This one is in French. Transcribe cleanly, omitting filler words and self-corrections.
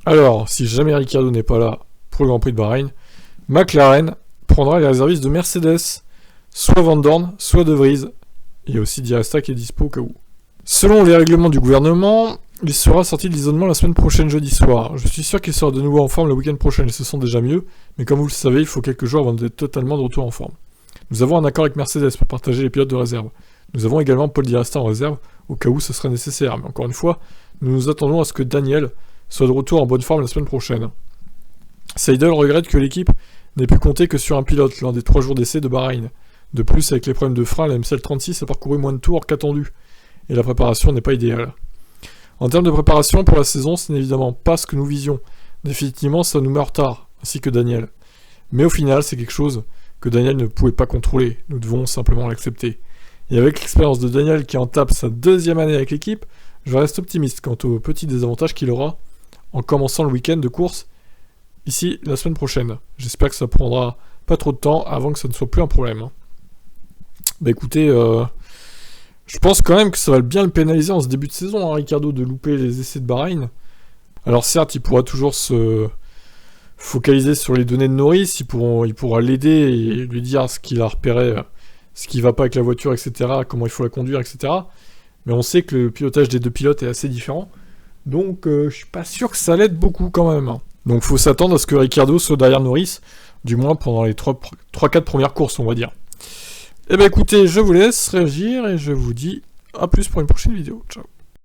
Alors, si jamais Ricciardo n'est pas là pour le Grand Prix de Bahreïn, McLaren prendra les réservistes de Mercedes, soit Van Dorn, soit De Vries. Il y a aussi Di Resta qui est dispo au cas où. Selon les règlements du gouvernement, il sera sorti de l'isolement la semaine prochaine jeudi soir. Je suis sûr qu'il sera de nouveau en forme le week-end prochain et ce sent déjà mieux, mais comme vous le savez, il faut quelques jours avant d'être totalement de retour en forme. Nous avons un accord avec Mercedes pour partager les pilotes de réserve. Nous avons également Paul Di Resta en réserve, au cas où ce serait nécessaire, mais encore une fois, nous nous attendons à ce que Daniel soit de retour en bonne forme la semaine prochaine. Seidel regrette que l'équipe n'ait pu compter que sur un pilote lors des 3 jours d'essai de Bahreïn. De plus, avec les problèmes de frein, la MCL36 a parcouru moins de tours qu'attendu, et la préparation n'est pas idéale. En termes de préparation pour la saison, ce n'est évidemment pas ce que nous visions. Définitivement, ça nous met en retard, ainsi que Daniel. Mais au final, c'est quelque chose que Daniel ne pouvait pas contrôler. Nous devons simplement l'accepter. Et avec l'expérience de Daniel qui entame sa 2e année avec l'équipe, je reste optimiste quant aux petits désavantages qu'il aura en commençant le week-end de course ici la semaine prochaine. J'espère que ça prendra pas trop de temps avant que ça ne soit plus un problème. Bah écoutez, je pense quand même que ça va bien le pénaliser en ce début de saison, hein, Ricciardo, de louper les essais de Bahreïn. Alors certes, il pourra toujours se focaliser sur les données de Norris, il pourra l'aider et lui dire ce qu'il a repéré, ce qui va pas avec la voiture, etc., comment il faut la conduire, etc. Mais on sait que le pilotage des 2 pilotes est assez différent, donc je suis pas sûr que ça l'aide beaucoup quand même. Donc faut s'attendre à ce que Ricciardo soit derrière Norris, du moins pendant les 3-4 premières courses, on va dire. Eh ben écoutez, je vous laisse réagir et je vous dis à plus pour une prochaine vidéo. Ciao.